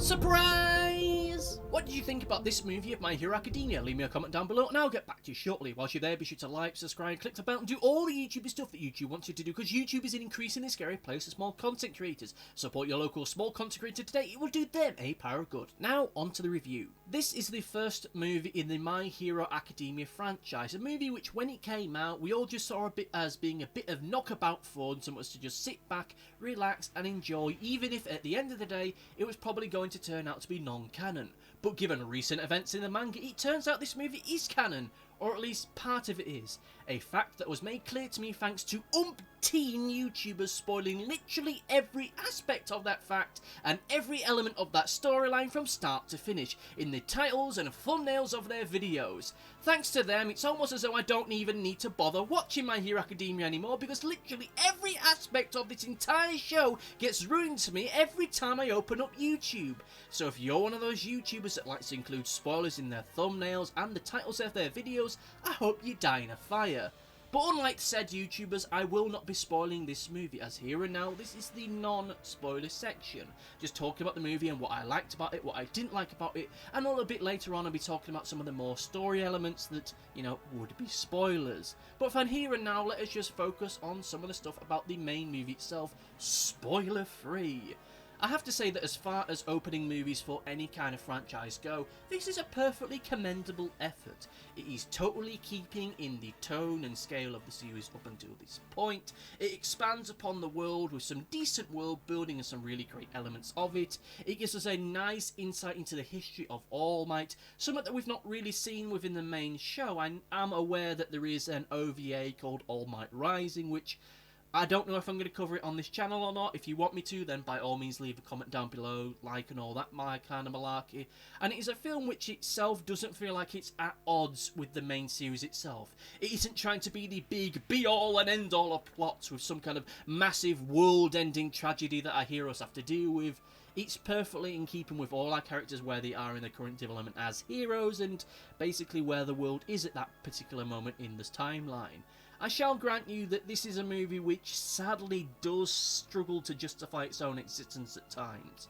Surprise! What did you think about this movie of My Hero Academia? Leave me a comment down below and I'll get back to you shortly. Whilst you're there, be sure to like, subscribe, click the bell and do all the YouTuber stuff that YouTube wants you to do, because YouTube is an increasingly scary place for small content creators. Support your local small content creator today, it will do them a power of good. Now, on to the review. This is the first movie in the My Hero Academia franchise, a movie which when it came out, we all just saw as being a bit of knockabout fun, so much to just sit back, relax and enjoy, even if at the end of the day, it was probably going to turn out to be non-canon. But given recent events in the manga, it turns out this movie is canon, or at least part of it is. A fact that was made clear to me thanks to umpteen YouTubers spoiling literally every aspect of that fact and every element of that storyline from start to finish in the titles and thumbnails of their videos. Thanks to them, it's almost as though I don't even need to bother watching My Hero Academia anymore, because literally every aspect of this entire show gets ruined to me every time I open up YouTube. So if you're one of those YouTubers that likes to include spoilers in their thumbnails and the titles of their videos, I hope you die in a fire. But unlike said YouTubers, I will not be spoiling this movie, as here and now this is the non-spoiler section. Just talking about the movie and what I liked about it, what I didn't like about it, and a little bit later on I'll be talking about some of the more story elements that, you know, would be spoilers. But for here and now, let us just focus on some of the stuff about the main movie itself, spoiler free. I have to say that as far as opening movies for any kind of franchise go, this is a perfectly commendable effort. It is totally keeping in the tone and scale of the series up until this point. It expands upon the world with some decent world building and some really great elements of it. It gives us a nice insight into the history of All Might, something that we've not really seen within the main show. I am aware that there is an OVA called All Might Rising, which I don't know if I'm going to cover it on this channel or not. If you want me to, then by all means leave a comment down below, like and all that my kind of malarkey. And it is a film which itself doesn't feel like it's at odds with the main series itself. It isn't trying to be the big be-all and end-all of plots with some kind of massive world-ending tragedy that our heroes have to deal with. It's perfectly in keeping with all our characters where they are in their current development as heroes and basically where the world is at that particular moment in this timeline. I shall grant you that this is a movie which sadly does struggle to justify its own existence at times.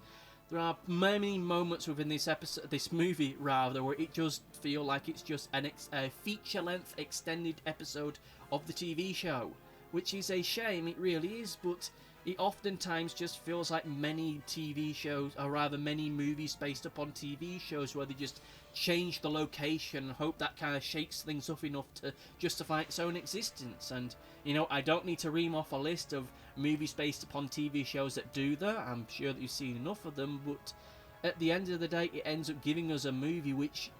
There are many moments within this movie where it does feel like it's just a feature-length extended episode of the TV show, which is a shame, it really is, but it oftentimes just feels like many TV shows, or rather many movies based upon TV shows, where they just change the location and hope that kind of shakes things up enough to justify its own existence. And, you know, I don't need to ream off a list of movies based upon TV shows that do that. I'm sure that you've seen enough of them, but at the end of the day, it ends up giving us a movie which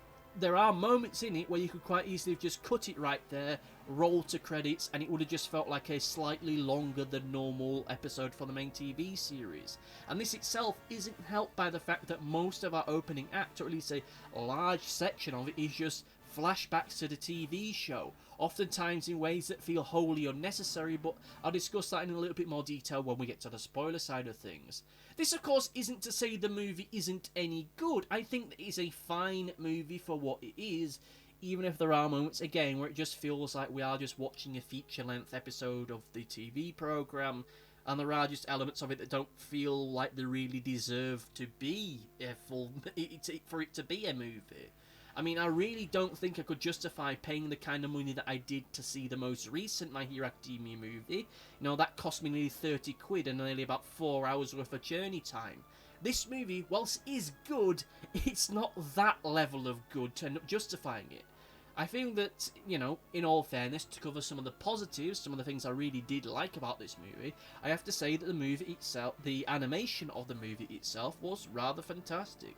there are moments in it where you could quite easily have just cut it right there, roll to credits, and it would have just felt like a slightly longer than normal episode for the main TV series. And this itself isn't helped by the fact that most of our opening act, or at least a large section of it, is just flashbacks to the TV show, oftentimes in ways that feel wholly unnecessary, but I'll discuss that in a little bit more detail when we get to the spoiler side of things. This, of course, isn't to say the movie isn't any good. I think that it's a fine movie for what it is, even if there are moments, again, where it just feels like we are just watching a feature-length episode of the TV programme, and there are just elements of it that don't feel like they really deserve to be for it to be a movie. I mean, I really don't think I could justify paying the kind of money that I did to see the most recent My Hero Academia movie. You know, that cost me nearly 30 quid and nearly about 4 hours worth of journey time. This movie, whilst is good, it's not that level of good to end up justifying it. I feel that, you know, in all fairness, to cover some of the positives, some of the things I really did like about this movie, I have to say that the movie itself, the animation of the movie itself, was rather fantastic.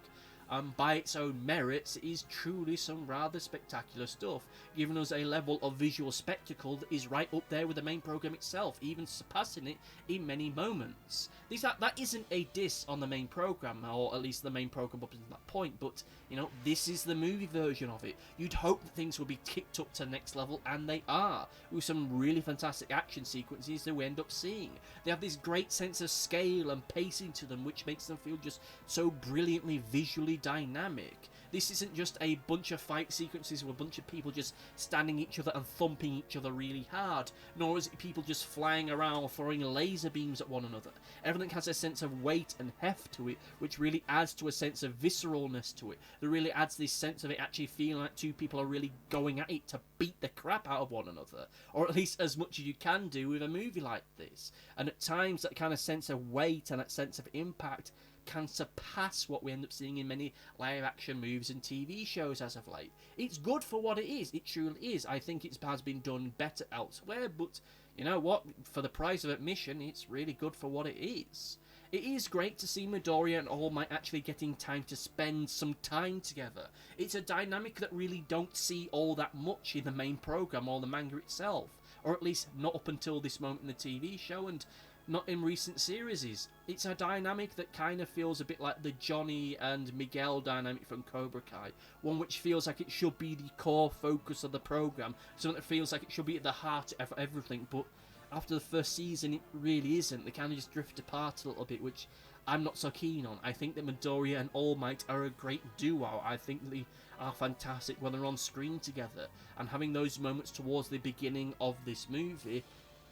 By its own merits, it is truly some rather spectacular stuff, giving us a level of visual spectacle that is right up there with the main program itself, even surpassing it in many moments. That isn't a diss on the main program, or at least the main program up until that point, but, you know, this is the movie version of it. You'd hope that things will be kicked up to the next level, and they are, with some really fantastic action sequences that we end up seeing. They have this great sense of scale and pacing to them, which makes them feel just so brilliantly visually dynamic. This isn't just a bunch of fight sequences with a bunch of people just standing each other and thumping each other really hard, nor is it people just flying around throwing laser beams at one another. Everything has a sense of weight and heft to it, which really adds to a sense of visceralness to it. That really adds this sense of it actually feeling like two people are really going at it to beat the crap out of one another, or at least as much as you can do with a movie like this. And at times that kind of sense of weight and that sense of impact can surpass what we end up seeing in many live action movies and TV shows as of late. It's good for what it is, it truly is. I think it has been done better elsewhere, but you know what, for the price of admission, it's really good for what it is. It is great to see Midoriya and All Might actually getting time to spend some time together. It's a dynamic that really don't see all that much in the main program or the manga itself, or at least not up until this moment in the TV show, and not in recent series. It's a dynamic that kind of feels a bit like the Johnny and Miguel dynamic from Cobra Kai, one which feels like it should be the core focus of the program, something that feels like it should be at the heart of everything, but after the first season it really isn't. They kind of just drift apart a little bit, which I'm not so keen on. I think that Midoriya and All Might are a great duo. I think that they are fantastic when they're on screen together, and having those moments towards the beginning of this movie,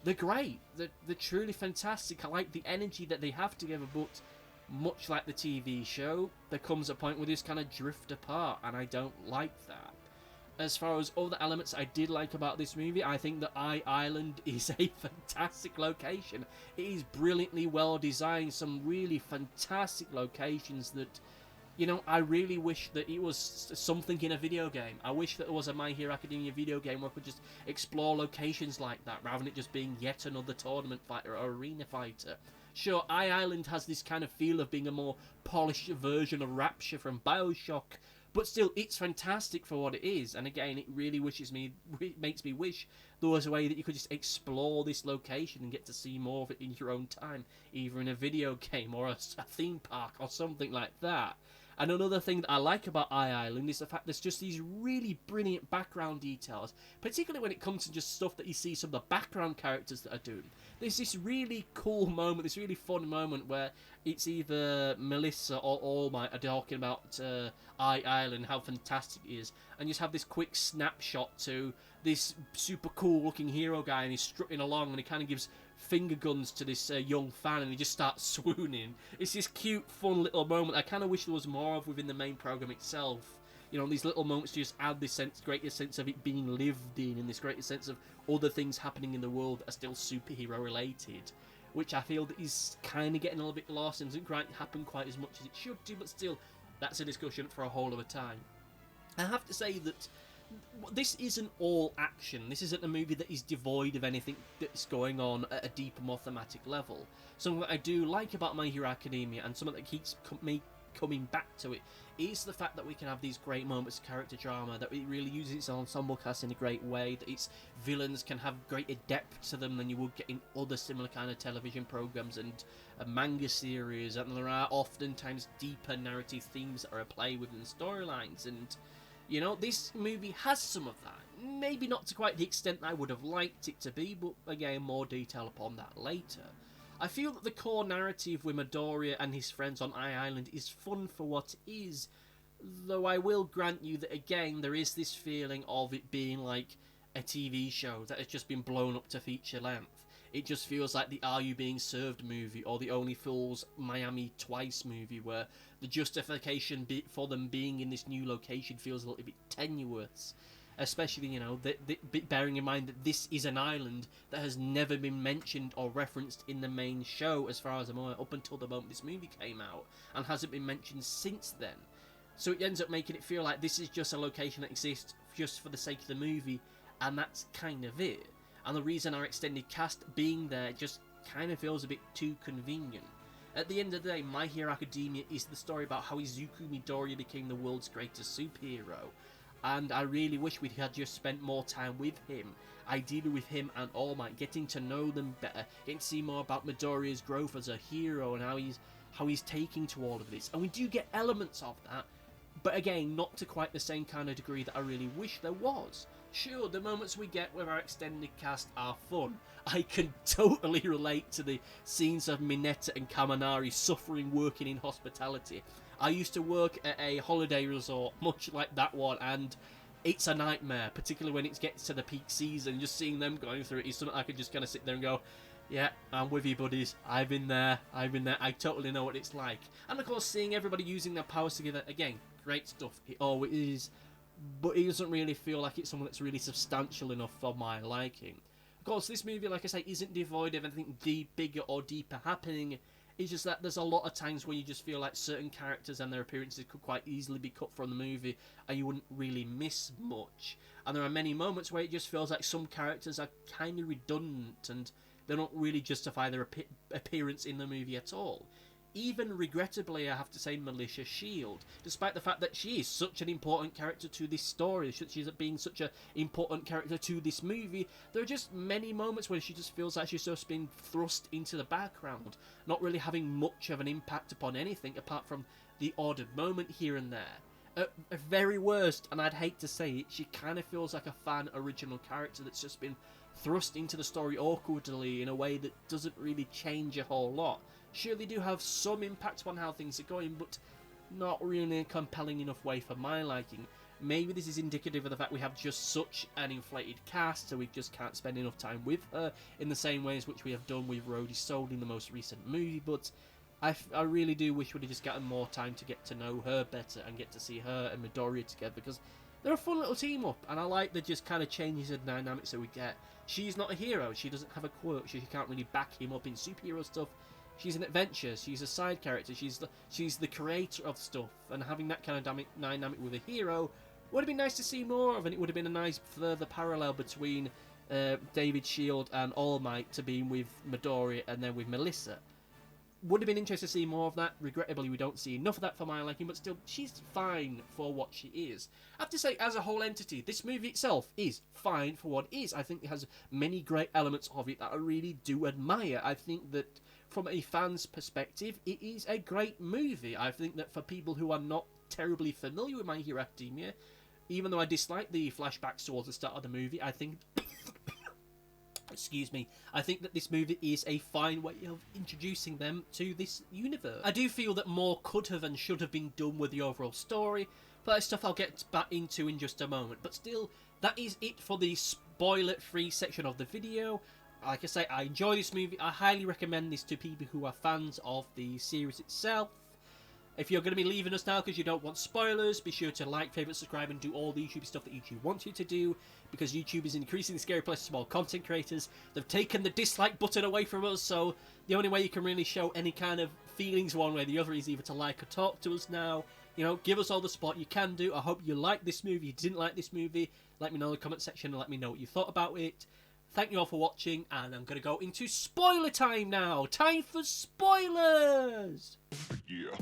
they're great. They're truly fantastic. I like the energy that they have together, but much like the TV show, there comes a point where they just kind of drift apart, and I don't like that. As far as other elements I did like about this movie, I think that Island is a fantastic location. It is brilliantly well designed, some really fantastic locations that, you know, I really wish that it was something in a video game. I wish that there was a My Hero Academia video game where I could just explore locations like that, rather than it just being yet another tournament fighter or arena fighter. Sure, Island has this kind of feel of being a more polished version of Rapture from Bioshock, but still, it's fantastic for what it is. And again, it really makes me wish there was a way that you could just explore this location and get to see more of it in your own time, either in a video game or a theme park or something like that. And another thing that I like about Island is the fact there's just these really brilliant background details, particularly when it comes to just stuff that you see some of the background characters that are doing. There's this really cool moment, this really fun moment where it's either Melissa or All Might are talking about Island, how fantastic it is, and you just have this quick snapshot to this super cool looking hero guy, and he's strutting along, and he kind of gives finger guns to this young fan, and he just starts swooning. It's this cute, fun little moment I kind of wish there was more of within the main program itself. You know, these little moments just add this greater sense of it being lived in, and this greater sense of other things happening in the world that are still superhero related, which I feel that is kind of getting a little bit lost and doesn't quite happen quite as much as it should do, but still, that's a discussion for a whole other time. I have to say that this isn't all action. This isn't a movie that is devoid of anything that's going on at a deeper, more thematic level. Something that I do like about My Hero Academia, and something that keeps me coming back to it, is the fact that we can have these great moments of character drama, that it really uses its ensemble cast in a great way, that its villains can have greater depth to them than you would get in other similar kind of television programs and manga series, and there are oftentimes deeper narrative themes that are at play within the storylines. And you know, this movie has some of that. Maybe not to quite the extent I would have liked it to be, but again, more detail upon that later. I feel that the core narrative with Midoriya and his friends on Island is fun for what it is, though I will grant you that again, there is this feeling of it being like a TV show that has just been blown up to feature length. It just feels like the Are You Being Served movie, or the Only Fools Miami Twice movie, where the justification for them being in this new location feels a little bit tenuous. Especially, you know, bearing in mind that this is an island that has never been mentioned or referenced in the main show, as far as I'm aware, up until the moment this movie came out, and hasn't been mentioned since then. So it ends up making it feel like this is just a location that exists just for the sake of the movie, and that's kind of it. And the reason our extended cast being there just kind of feels a bit too convenient. At the end of the day, My Hero Academia is the story about how Izuku Midoriya became the world's greatest superhero. And I really wish we had just spent more time with him, ideally with him and All Might, getting to know them better, getting to see more about Midoriya's growth as a hero and how he's taking to all of this. And we do get elements of that, but again, not to quite the same kind of degree that I really wish there was. Sure, the moments we get with our extended cast are fun. I can totally relate to the scenes of Mineta and Kaminari suffering working in hospitality. I used to work at a holiday resort, much like that one, and it's a nightmare, particularly when it gets to the peak season. Just seeing them going through it is something I could just kind of sit there and go, yeah, I'm with you, buddies. I've been there. I totally know what it's like. And of course, seeing everybody using their powers together, again, great stuff. It always is. But it doesn't really feel like it's something that's really substantial enough for my liking. Of course, this movie, like I say, isn't devoid of anything bigger or deeper happening. It's just that there's a lot of times where you just feel like certain characters and their appearances could quite easily be cut from the movie and you wouldn't really miss much. And there are many moments where it just feels like some characters are kind of redundant and they don't really justify their appearance in the movie at all. Even regrettably, I have to say, Militia Shield, despite the fact that she is such an important character to this story, she's being such an important character to this movie, there are just many moments where she just feels like she's just been thrust into the background, not really having much of an impact upon anything apart from the odd moment here and there. At very worst, and I'd hate to say it, she kind of feels like a fan original character that's just been thrust into the story awkwardly in a way that doesn't really change a whole lot. Sure, they do have some impact on how things are going, but not really in a compelling enough way for my liking. Maybe this is indicative of the fact we have just such an inflated cast, so we just can't spend enough time with her in the same ways which we have done with Rhodey Soul in the most recent movie, but I really do wish we'd have just gotten more time to get to know her better and get to see her and Midoriya together, because they're a fun little team up, and I like the just kind of changes of dynamics that we get. She's not a hero, she doesn't have a quirk, she can't really back him up in superhero stuff. She's an adventure, she's a side character, she's the creator of stuff, and having that kind of dynamic with a hero would have been nice to see more of, and it would have been a nice further parallel between David Shield and All Might to being with Midoriya and then with Melissa. Would have been interesting to see more of that. Regrettably, we don't see enough of that for my liking, but still, she's fine for what she is. I have to say, as a whole entity, this movie itself is fine for what it is. I think it has many great elements of it that I really do admire. I think that from a fan's perspective, it is a great movie. I think that for people who are not terribly familiar with My Hero Academia, even though I dislike the flashbacks towards the start of the movie, I think... excuse me, I think that this movie is a fine way of introducing them to this universe. I do feel that more could have and should have been done with the overall story, but that's stuff I'll get back into in just a moment. But still, that is it for the spoiler-free section of the video. Like I say, I enjoy this movie. I highly recommend this to people who are fans of the series itself. If you're going to be leaving us now because you don't want spoilers, be sure to like, favourite, subscribe, and do all the YouTube stuff that YouTube wants you to do, because YouTube is increasingly scary place for small content creators. They've taken the dislike button away from us, so the only way you can really show any kind of feelings one way or the other is either to like or talk to us now. You know, give us all the support you can do. I hope you like this movie. If you didn't like this movie, let me know in the comment section and let me know what you thought about it. Thank you all for watching, and I'm going to go into spoiler time now. Time for spoilers! Yeah.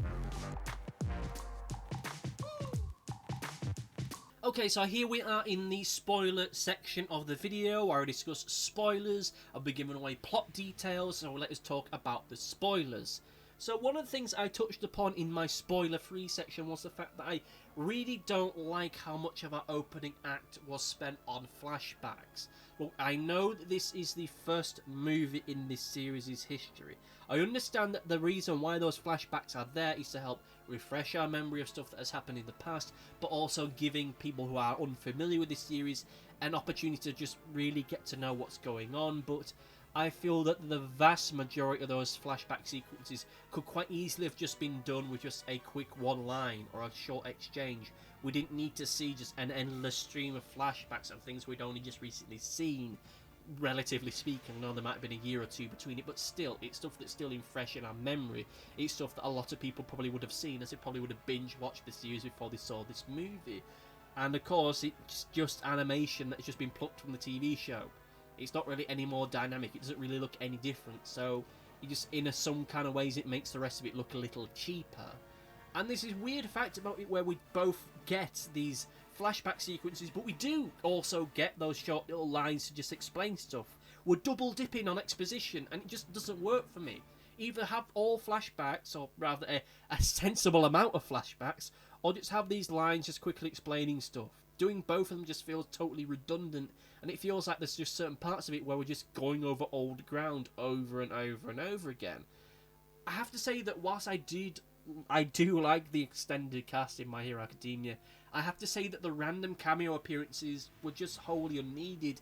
Okay, so here we are in the spoiler section of the video where I discuss spoilers. I'll be giving away plot details, so let us talk about the spoilers. So one of the things I touched upon in my spoiler-free section was the fact that I really don't like how much of our opening act was spent on flashbacks. Well, I know that this is the first movie in this series' history. I understand that the reason why those flashbacks are there is to help refresh our memory of stuff that has happened in the past, but also giving people who are unfamiliar with this series an opportunity to just really get to know what's going on. But I feel that the vast majority of those flashback sequences could quite easily have just been done with just a quick one line or a short exchange. We didn't need to see just an endless stream of flashbacks of things we'd only just recently seen, relatively speaking. I know there might have been a year or two between it, but still, it's stuff that's still fresh in our memory. It's stuff that a lot of people probably would have seen, as they probably would have binge-watched the series before they saw this movie. And of course, it's just animation that's just been plucked from the TV show. It's not really any more dynamic, it doesn't really look any different, so you just, in some kind of ways, it makes the rest of it look a little cheaper. And there's this weird fact about it where we both get these flashback sequences, but we do also get those short little lines to just explain stuff. We're double dipping on exposition, and it just doesn't work for me. Either have all flashbacks, or rather a sensible amount of flashbacks, or just have these lines just quickly explaining stuff. doing both of them just feels totally redundant, and it feels like there's just certain parts of it where we're just going over old ground over and over and over again. I have to say that whilst I do like the extended cast in My Hero Academia, I have to say that the random cameo appearances were just wholly unneeded,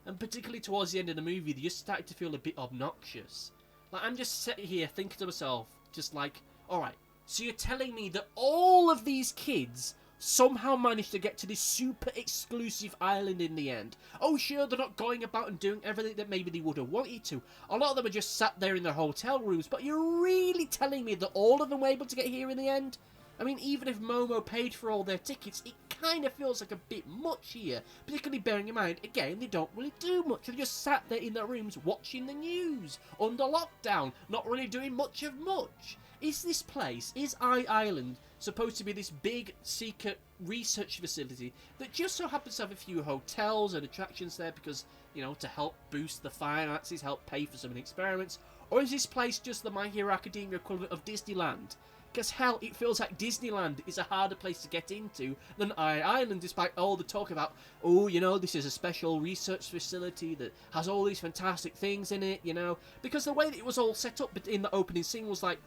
and particularly towards the end of the movie, they just started to feel a bit obnoxious. Like, I'm just sitting here thinking to myself, just like, alright, so you're telling me that all of these kids somehow managed to get to this super exclusive island in the end. Oh sure, they're not going about and doing everything that maybe they would have wanted to. A lot of them are just sat there in their hotel rooms, but you're really telling me that all of them were able to get here in the end? I mean, even if Momo paid for all their tickets, it kind of feels like a bit much here. Particularly bearing in mind, again, they don't really do much. They just sat there in their rooms watching the news, under lockdown, not really doing much of much. Is this place, is Island, supposed to be this big secret research facility that just so happens to have a few hotels and attractions there because, you know, to help boost the finances, help pay for some of the experiments? Or is this place just the My Hero Academia equivalent of Disneyland? Because hell, it feels like Disneyland is a harder place to get into than Island, despite all the talk about, oh, you know, this is a special research facility that has all these fantastic things in it, you know? Because the way that it was all set up in the opening scene was like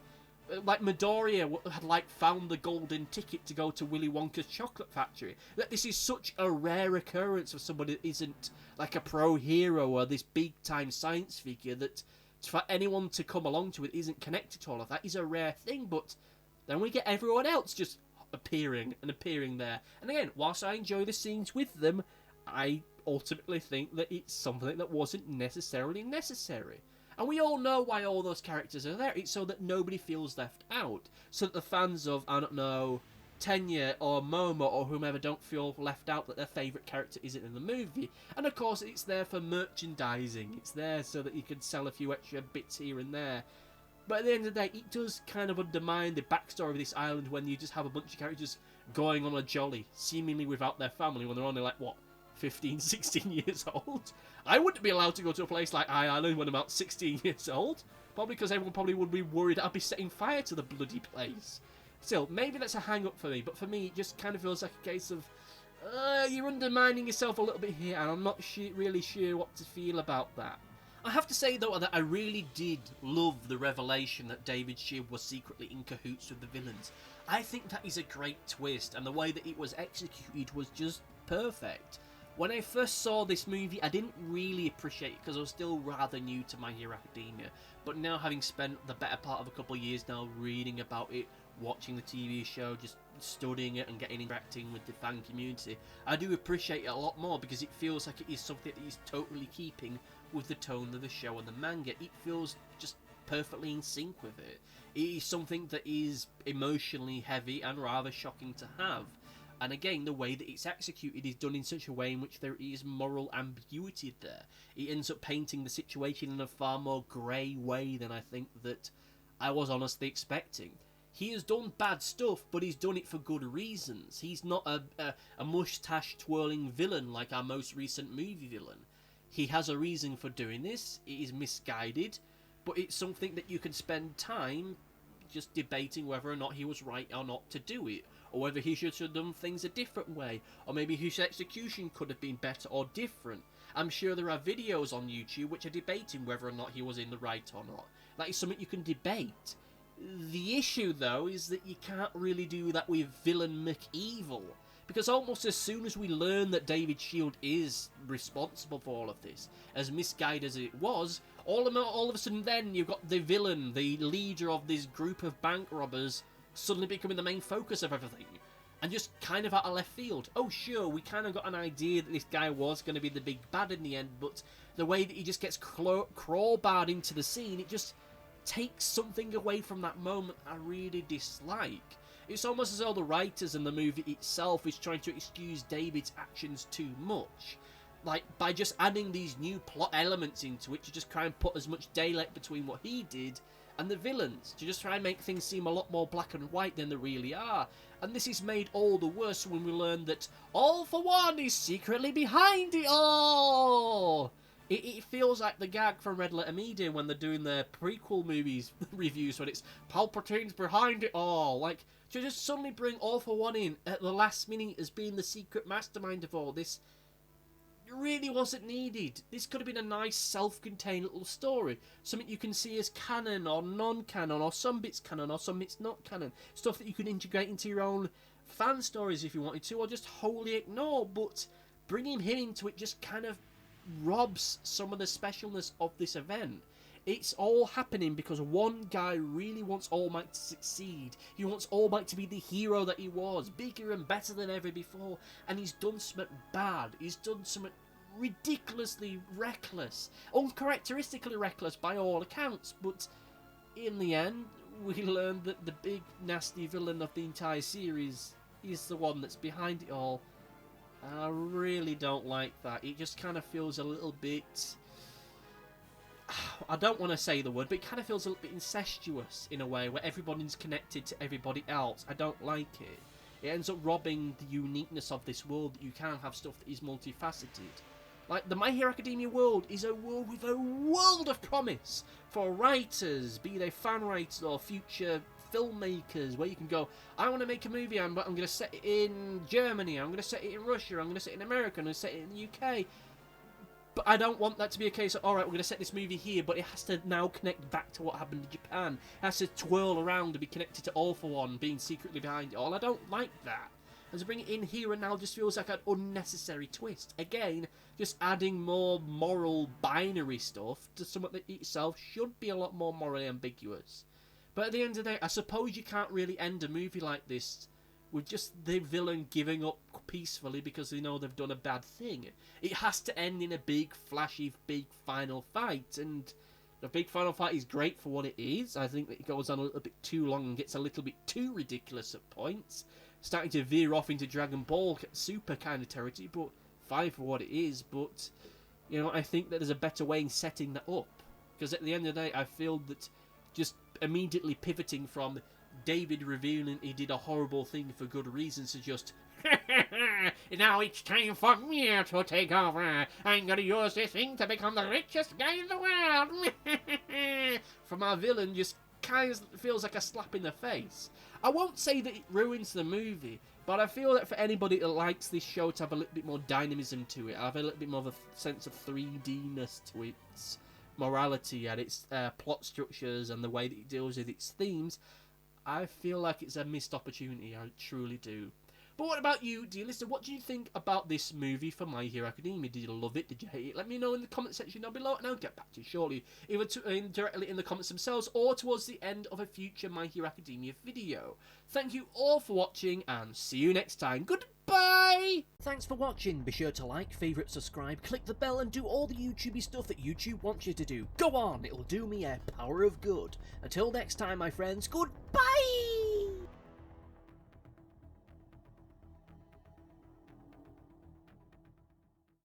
Midoriya had like found the golden ticket to go to Willy Wonka's chocolate factory. That this is such a rare occurrence for somebody that isn't like a pro hero or this big time science figure, that for anyone to come along to it isn't connected to all of that is a rare thing. But then we get everyone else just appearing there. And again, whilst I enjoy the scenes with them, I ultimately think that it's something that wasn't necessarily necessary. And we all know why all those characters are there. It's so that nobody feels left out. So that the fans of, I don't know, Tenya or Momo or whomever don't feel left out that their favourite character isn't in the movie. And of course it's there for merchandising. It's there so that you can sell a few extra bits here and there. But at the end of the day, it does kind of undermine the backstory of this island when you just have a bunch of characters going on a jolly, seemingly without their family, when they're only like, what, 15, 16 years old? I wouldn't be allowed to go to a place like Island when I'm about 16 years old. Probably because everyone probably would be worried I'd be setting fire to the bloody place. Still, maybe that's a hang-up for me, but for me, it just kind of feels like a case of, you're undermining yourself a little bit here, and I'm not really sure what to feel about that. I have to say, though, that I really did love the revelation that David Shield was secretly in cahoots with the villains. I think that is a great twist, and the way that it was executed was just perfect. When I first saw this movie, I didn't really appreciate it because I was still rather new to My Hero Academia. But now, having spent the better part of a couple of years now reading about it, watching the TV show, just studying it and interacting with the fan community, I do appreciate it a lot more because it feels like it is something that is totally keeping with the tone of the show and the manga. It feels just perfectly in sync with it. It is something that is emotionally heavy and rather shocking to have. And again, the way that it's executed is done in such a way in which there is moral ambiguity there. It ends up painting the situation in a far more grey way than I think that I was honestly expecting. He has done bad stuff, but he's done it for good reasons. He's not a mustache-twirling villain like our most recent movie villain. He has a reason for doing this. It is misguided, but it's something that you can spend time just debating whether or not he was right or not to do it, or whether he should have done things a different way, or maybe his execution could have been better or different. I'm sure there are videos on YouTube which are debating whether or not he was in the right or not. That is something you can debate. The issue, though, is that you can't really do that with Villain McEvil, because almost as soon as we learn that David Shield is responsible for all of this, as misguided as it was, all of a sudden then you've got the villain, the leader of this group of bank robbers, suddenly becoming the main focus of everything. And just kind of out of left field. Oh sure, we kind of got an idea that this guy was going to be the big bad in the end, but the way that he just gets crawlbarred into the scene, it just takes something away from that moment I really dislike. It's almost as though the writers and the movie itself is trying to excuse David's actions too much. Like, by just adding these new plot elements into it to just try and put as much daylight between what he did and the villains, to just try and make things seem a lot more black and white than they really are. And this is made all the worse when we learn that All For One is secretly behind it all! It feels like the gag from Red Letter Media when they're doing their prequel movies reviews, when it's Palpatine's behind it all. Like, to just suddenly bring All For One in at the last minute as being the secret mastermind of all this, really wasn't needed. This could have been a nice self-contained little story, something you can see as canon or non-canon, or some bits canon or some bits not canon, stuff that you can integrate into your own fan stories if you wanted to, or just wholly ignore. But bringing him into it just kind of robs some of the specialness of this event. It's all happening because one guy really wants All Might to succeed. He wants All Might to be the hero that he was, bigger and better than ever before, and he's done something bad. He's done something ridiculously reckless, uncharacteristically reckless by all accounts, but in the end, we learned that the big nasty villain of the entire series is the one that's behind it all. And I really don't like that. It just kind of feels a little bit... I don't want to say the word, but it kind of feels a little bit incestuous in a way, where everybody's connected to everybody else. I don't like it. It ends up robbing the uniqueness of this world, that you can have stuff that is multifaceted. Like, the My Hero Academia world is a world with a world of promise for writers, be they fan writers or future filmmakers, where you can go, I want to make a movie, but I'm going to set it in Germany, I'm going to set it in Russia, I'm going to set it in America, I'm going to set it in the UK. But I don't want that to be a case of, alright, we're going to set this movie here, but it has to now connect back to what happened in Japan. It has to twirl around to be connected to All For One, being secretly behind it all. I don't like that. And to bring it in here and now just feels like an unnecessary twist. Again, just adding more moral binary stuff to something that itself should be a lot more morally ambiguous. But at the end of the day, I suppose you can't really end a movie like this with just the villain giving up peacefully because they know they've done a bad thing. It has to end in a big, flashy, big final fight, and the big final fight is great for what it is. I think that it goes on a little bit too long and gets a little bit too ridiculous at points, starting to veer off into Dragon Ball Super kind of territory, but fine for what it is. But, you know, I think that there's a better way in setting that up, because at the end of the day, I feel that just immediately pivoting from David revealing he did a horrible thing for good reasons to just now it's time for me to take over. I'm gonna use this thing to become the richest guy in the world. From our villain just kind of feels like a slap in the face. I won't say that it ruins the movie, but I feel that for anybody that likes this show to have a little bit more dynamism to it, have a little bit more of a sense of 3D-ness to its morality and its plot structures and the way that it deals with its themes, I feel like it's a missed opportunity. I truly do. But what about you, dear listener? What do you think about this movie for My Hero Academia? Did you love it? Did you hate it? Let me know in the comment section down below, and I'll get back to you shortly, either directly in the comments themselves or towards the end of a future My Hero Academia video. Thank you all for watching, and see you next time. Goodbye! Thanks for watching. Be sure to like, favourite, subscribe, click the bell, and do all the YouTubey stuff that YouTube wants you to do. Go on, it'll do me a power of good. Until next time, my friends, goodbye!